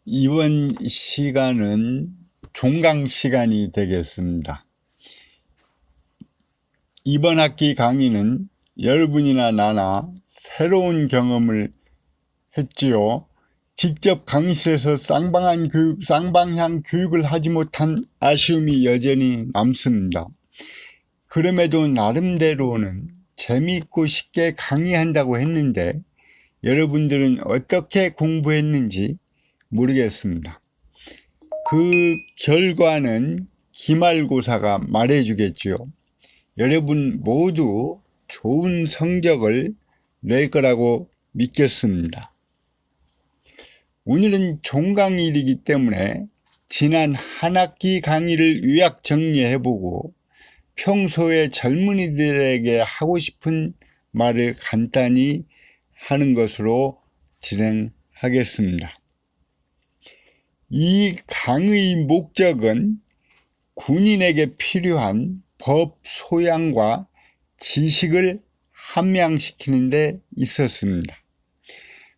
이번 시간은 종강 시간이 되겠습니다. 이번 학기 강의는 여러분이나 나나 새로운 경험을 했지요. 직접 강의실에서 쌍방향 교육을 하지 못한 아쉬움이 여전히 남습니다. 그럼에도 나름대로는 재미있고 쉽게 강의한다고 했는데 여러분들은 어떻게 공부했는지 모르겠습니다. 그 결과는 기말고사가 말해주겠지요. 여러분 모두 좋은 성적을 낼 거라고 믿겠습니다. 오늘은 종강일이기 때문에 지난 한 학기 강의를 요약 정리해보고 평소에 젊은이들에게 하고 싶은 말을 간단히 하는 것으로 진행하겠습니다. 이 강의 목적은 군인에게 필요한 법 소양과 지식을 함양시키는 데 있었습니다.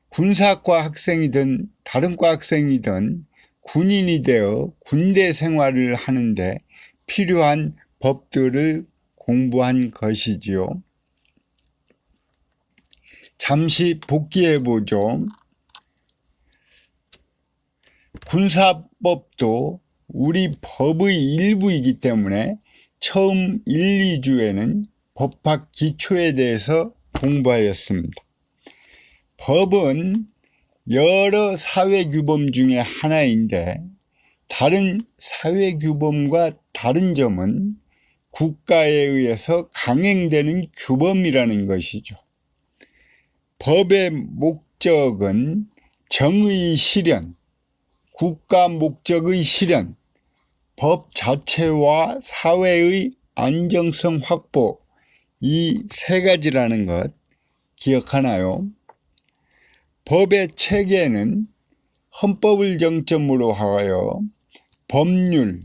군사과 학생이든 다른 과 학생이든 군인이 되어 군대 생활을 하는데 필요한 법들을 공부한 것이지요. 잠시 복기해 보죠. 군사법도 우리 법의 일부이기 때문에 처음 1, 2주에는 법학 기초에 대해서 공부하였습니다. 법은 여러 사회규범 중에 하나인데 다른 사회규범과 다른 점은 국가에 의해서 강행되는 규범이라는 것이죠. 법의 목적은 정의 실현, 국가 목적의 실현, 법 자체와 사회의 안정성 확보, 이 세 가지라는 것 기억하나요? 법의 체계는 헌법을 정점으로 하여 법률,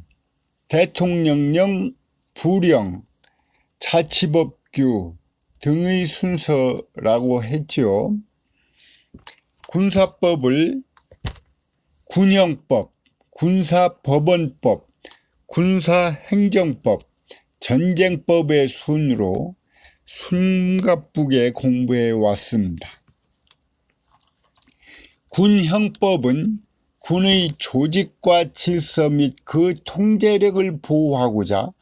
대통령령, 부령, 자치법규 등의 순서라고 했지요. 군사법을 군형법, 군사법원법, 군사행정법, 전쟁법의 순으로 숨가쁘게 공부해 왔습니다. 군형법은 군의 조직과 질서 및 그 통제력을 보호하고자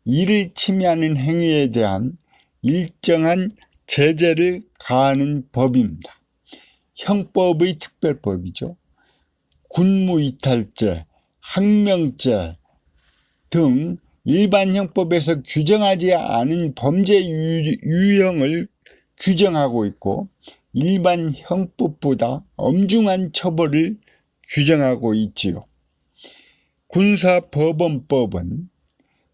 이를 침해하는 행위에 대한 일정한 제재를 가하는 법입니다. 형법의 특별법이죠. 군무이탈죄, 항명죄 등 일반 형법에서 규정하지 않은 범죄 유형을 규정하고 있고 일반 형법보다 엄중한 처벌을 규정하고 있지요. 군사법원법은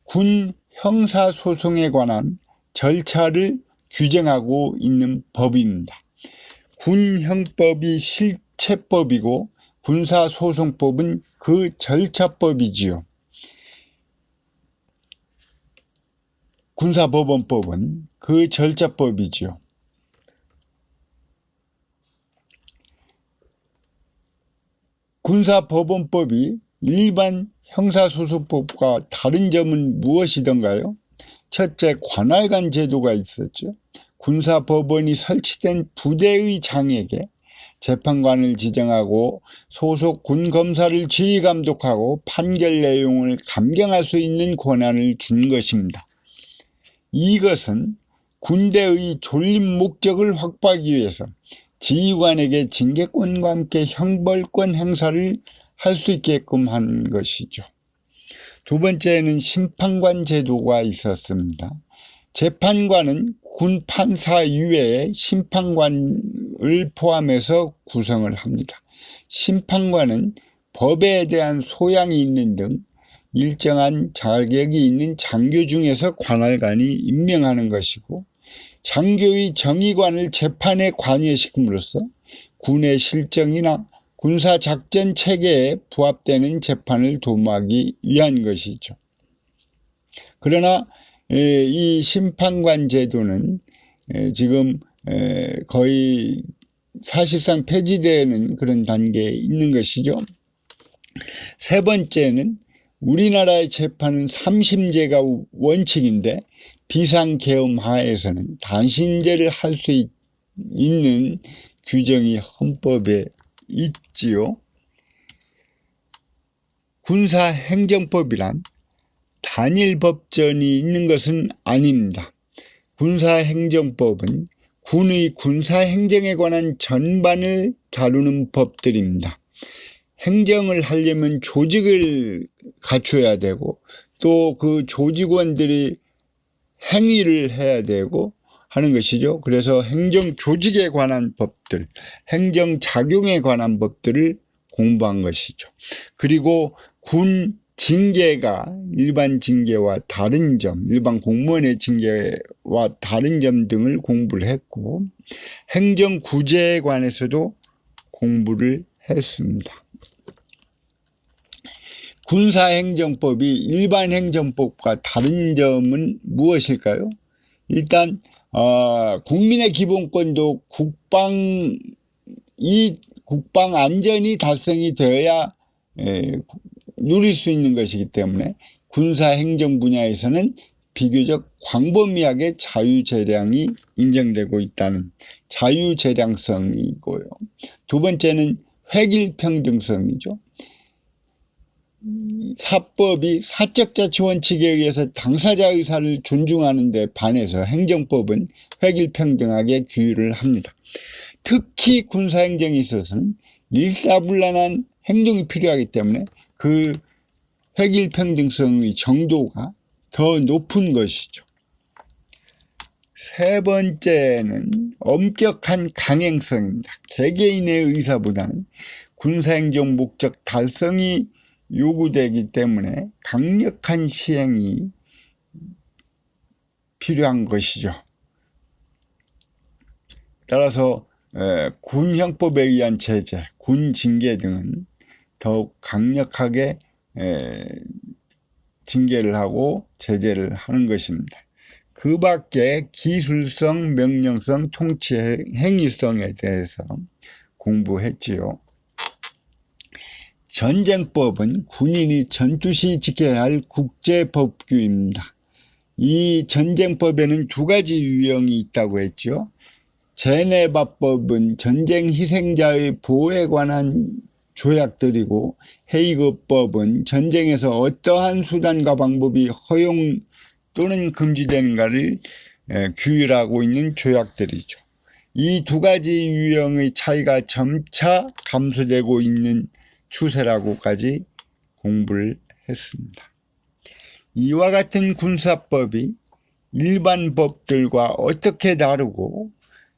군 형사소송에 관한 절차를 규정하고 있는 법입니다. 군형법이 실체법이고 군사소송법은 그 절차법이지요. 군사법원법은 그 절차법이지요. 군사법원법이 일반 형사소송법과 다른 점은 무엇이던가요? 첫째, 관할관 제도가 있었죠. 군사법원이 설치된 부대의 장에게 재판관을 지정하고 소속 군검사를 지휘감독하고 판결 내용을 감경할 수 있는 권한을 준 것입니다. 이것은 군대의 존립 목적을 확보하기 위해서 지휘관에게 징계권과 함께 형벌권 행사를 할 수 있게끔 한 것이죠. 두 번째는 심판관 제도가 있었습니다. 재판관은 군 판사 이외에 심판관을 포함해서 구성을 합니다. 심판관은 법에 대한 소양이 있는 등 일정한 자격이 있는 장교 중에서 관할관이 임명하는 것이고 장교의 정의관을 재판에 관여시킴으로써 군의 실정이나 군사작전 체계에 부합되는 재판을 도모하기 위한 것이죠. 그러나 이 심판관 제도는 지금 거의 사실상 폐지되는 그런 단계에 있는 것이죠. 세 번째는 우리나라의 재판은 3심제가 원칙인데 비상계엄 하에서는 단신제를 할 수 있는 규정이 헌법에 있지요. 군사행정법이란 단일 법전이 있는 것은 아닙니다. 군사행정법은 군의 군사행정에 관한 전반을 다루는 법들입니다. 행정을 하려면 조직을 갖춰야 되고 또 그 조직원들이 행위를 해야 되고 하는 것이죠. 그래서 행정 조직에 관한 법들, 행정 작용에 관한 법들을 공부한 것이죠. 그리고 군 징계가 일반 징계와 다른 점, 일반 공무원의 징계와 다른 점 등을 공부를 했고 행정 구제에 관해서도 공부를 했습니다. 군사행정법이 일반 행정법과 다른 점은 무엇일까요? 일단 국민의 기본권도 국방 안전이 달성이 되어야 누릴 수 있는 것이기 때문에 군사행정 분야에서는 비교적 광범위하게 자유재량이 인정되고 있다는 자유재량성이고요. 두 번째는 획일평등성이죠. 사법이 사적자치 원칙에 의해서 당사자 의사를 존중하는 데 반해서 행정법은 획일평등하게 규율을 합니다. 특히 군사행정에 있어서는 일사불란한 행동이 필요하기 때문에 그 획일평등성의 정도가 더 높은 것이죠. 세 번째는 엄격한 강행성입니다. 개개인의 의사보다는 군사행정 목적 달성이 요구되기 때문에 강력한 시행이 필요한 것이죠. 따라서 군형법에 의한 제재, 군징계 등은 더욱 강력하게 징계를 하고 제재를 하는 것입니다. 그 밖에 기술성, 명령성, 통치 행위성에 대해서 공부했지요. 전쟁법은 군인이 전투 시 지켜야 할 국제법규입니다. 이 전쟁법에는 두 가지 유형이 있다고 했죠. 제네바법은 전쟁 희생자의 보호에 관한 조약들이고 헤이그법은 전쟁에서 어떠한 수단과 방법이 허용 또는 금지되는가를 규율하고 있는 조약들이죠. 이 두 가지 유형의 차이가 점차 감소되고 있는 추세라고까지 공부를 했습니다. 이와 같은 군사법이 일반 법들과 어떻게 다르고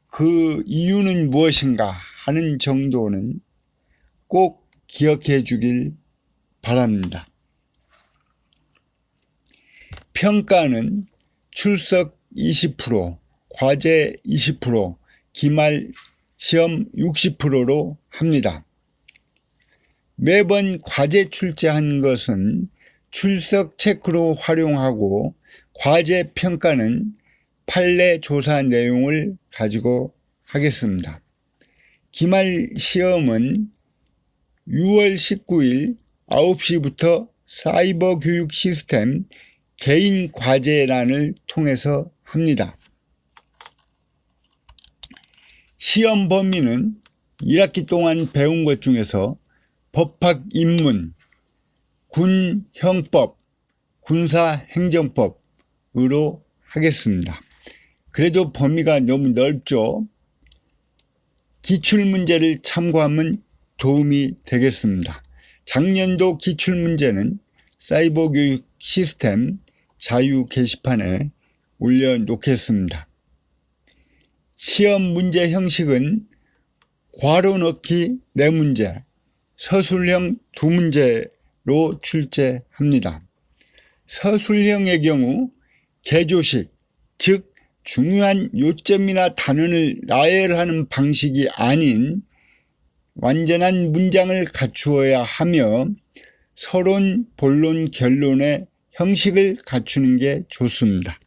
그 이유는 무엇인가 하는 정도는 꼭 기억해 주길 바랍니다. 평가는 출석 20%, 과제 20%, 기말 시험 60%로 합니다. 매번 과제 출제한 것은 출석 체크로 활용하고 과제 평가는 판례 조사 내용을 가지고 하겠습니다. 기말 시험은 6월 19일 9시부터 사이버 교육 시스템 개인 과제란을 통해서 합니다. 시험 범위는 1학기 동안 배운 것 중에서 법학 입문, 군형법, 군사행정법으로 하겠습니다. 그래도 범위가 너무 넓죠. 기출문제를 참고하면 도움이 되겠습니다. 작년도 기출문제는 사이버 교육 시스템 자유 게시판에 올려놓겠습니다. 시험 문제 형식은 괄호 넣기 4문제, 서술형 2문제로 출제합니다. 서술형의 경우 개조식, 즉 중요한 요점이나 단원을 나열하는 방식이 아닌 완전한 문장을 갖추어야 하며 서론, 본론, 결론의 형식을 갖추는 게 좋습니다.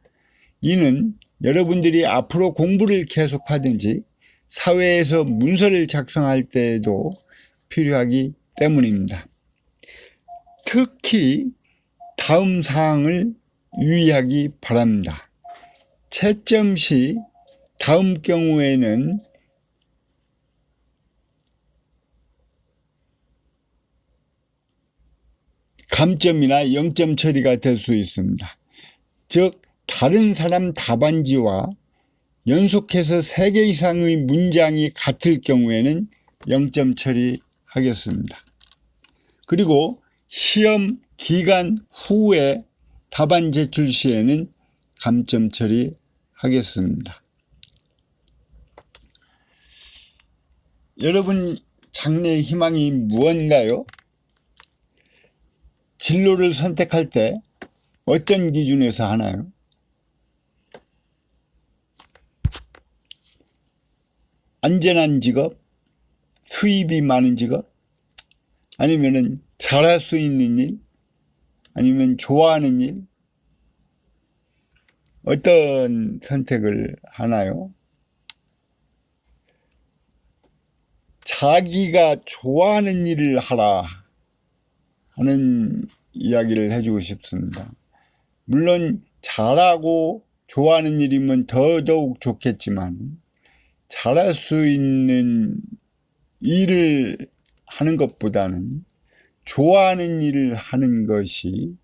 이는 여러분들이 앞으로 공부를 계속하든지 사회에서 문서를 작성할 때에도 필요하기 때문입니다. 특히 다음 사항을 유의하기 바랍니다. 채점 시 다음 경우에는 감점이나 0점 처리가 될 수 있습니다. 즉 다른 사람 답안지와 연속해서 3개 이상의 문장이 같을 경우에는 0점 처리하겠습니다. 그리고 시험 기간 후에 답안 제출 시에는 감점 처리하겠습니다. 여러분 장래의 희망이 무언가요? 진로를 선택할 때 어떤 기준에서 하나요? 안전한 직업, 수입이 많은 직업, 아니면은 잘할 수 있는 일, 아니면 좋아하는 일, 어떤 선택을 하나요? 자기가 좋아하는 일을 하라 하는 이야기를 해주고 싶습니다. 물론 잘하고 좋아하는 일이면 더더욱 좋겠지만 잘할 수 있는 일을 하는 것보다는 좋아하는 일을 하는 것이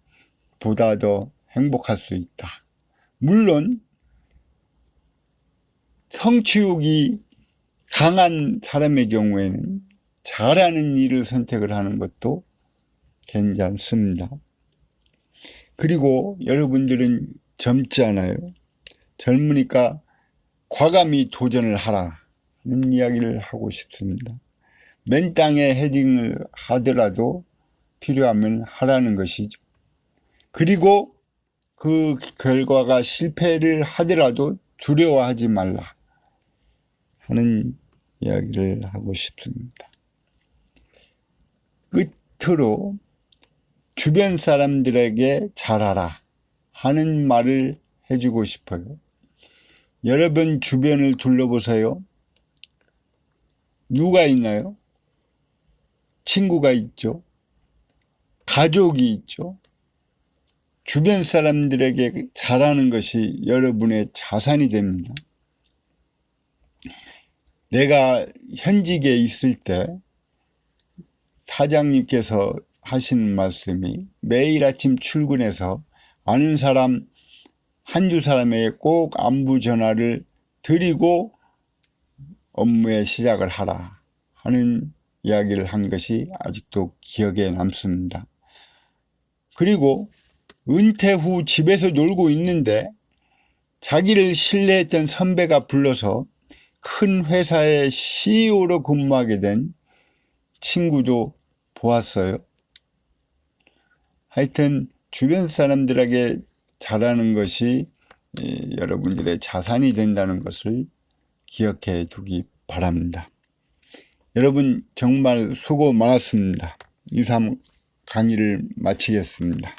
보다 더 행복할 수 있다. 물론 성취욕이 강한 사람의 경우에는 잘하는 일을 선택을 하는 것도 괜찮습니다. 그리고 여러분들은 젊잖아요. 젊으니까 과감히 도전을 하라는 이야기를 하고 싶습니다. 맨 땅에 헤딩을 하더라도 필요하면 하라는 것이죠. 그리고 그 결과가 실패를 하더라도 두려워하지 말라 하는 이야기를 하고 싶습니다. 끝으로 주변 사람들에게 잘하라 하는 말을 해주고 싶어요. 여러분 주변을 둘러보세요. 누가 있나요? 친구가 있죠. 가족이 있죠. 주변 사람들에게 잘하는 것이 여러분의 자산이 됩니다. 내가 현직에 있을 때 사장님께서 하시는 말씀이 매일 아침 출근해서 아는 사람 한두 사람에게 꼭 안부 전화를 드리고 업무에 시작을 하라 하는 이야기를 한 것이 아직도 기억에 남습니다. 그리고 은퇴 후 집에서 놀고 있는데 자기를 신뢰했던 선배가 불러서 큰 회사의 CEO로 근무하게 된 친구도 보았어요. 하여튼 주변 사람들에게 잘하는 것이 여러분들의 자산이 된다는 것을 기억해 두기 바랍니다. 여러분 정말 수고 많았습니다. 이상 강의를 마치겠습니다.